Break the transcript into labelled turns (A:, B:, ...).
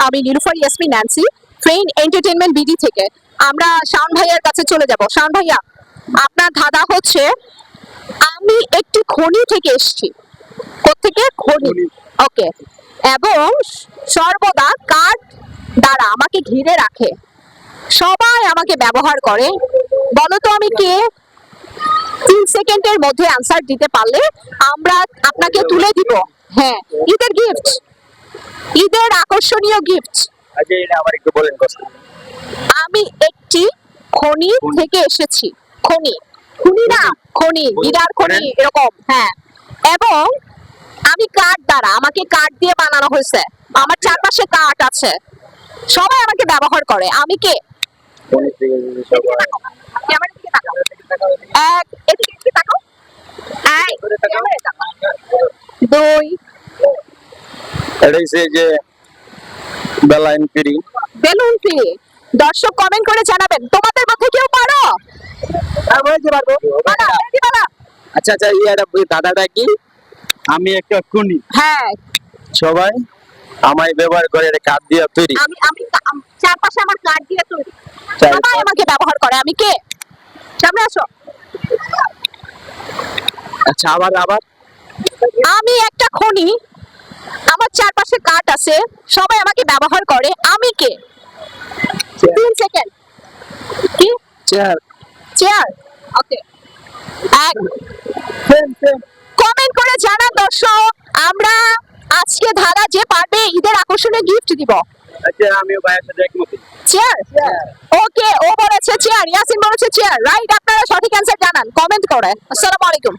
A: আমি Nirufar Yasmin Nancy, Train Entertainment BD থেকে। আমরা শাওন ভাইয়ার কাছে চলে যাব। শাওন ভাইয়া, আপনার ধাঁধা হচ্ছে, আমি একটি খনি থেকে এসেছি। কোত্থেকে? খনি। ওকে। এবং সর্বদা কাঠ দ্বারা আমাকে ঘিরে রাখে, সবাই আমাকে ব্যবহার করে। বলো তো আমি কে? 3 সেকেন্ডের মধ্যে অ্যান্সার দিতে পারলে আমরা আপনাকে তুলে দিব। হ্যাঁ, ঈদের গিফট, ঈদের আকর্ষণীয় গিফট।
B: আচ্ছা, এটা আবার একটু বলেন কষ্ট।
A: আমি একটি খনি থেকে এসেছি। খনি, খনি না, খনি, হীরার খনি এরকম। হ্যাঁ, এবং আমি কাঠ দ্বারা, আমাকে কাঠ দিয়ে বানানো হয়েছে, আমার চারপাশে কাঠ আছে, সবাই আমাকে ব্যবহার করে। আমি কে? ক্যামেরার দিকে তাকাও। এক, এদিকে তাকাও। এক, ক্যামেরায় তাকাও। দুই,
B: এটা হচ্ছে যে বেলাইন ফ্রি।
A: Balloon free. দর্শক কমেন্ট করে জানাবেন তোমাদের মধ্যে কেউ পারো? পারো, ready বলো।
B: আচ্ছা আচ্ছা, এটা দাদাটা কি? আমি একটা খুনি,
A: হ্যাঁ,
B: সবাই আমায় ব্যবহার করে, এটা কাঠ দিয়ে তৈরি।
A: আমি আমি চারপাশে আমার কাঠ দিয়ে তৈরি,
B: চার-
A: সবাই আমাকে ব্যবহার করে। আমি কে? সামনে আসো।
B: আচ্ছা, আবার আবার
A: আমি একটা খনি, আমার চারপাশে কাঠ আছে, সবাই আমাকে ব্যবহার করে। আমি কে? 3 সেকেন্ড। কি?
B: চেয়ার।
A: চেয়ার। ওকে। এক, কমেন্ট করে জানান দর্শক। আমরা আজকে ধারা যে পারবে ঈদের আকর্ষণীয় গিফট দিব।
B: আচ্ছা, আমিও ভাইয়ের সাথে একমত।
A: চেয়ার। ওকে, ও বলেছে চেয়ার, ইয়াসিন বলেছে চেয়ার। রাইট, আপনারা সঠিক অ্যান্সার জানান কমেন্ট করে। আসসালামু আলাইকুম।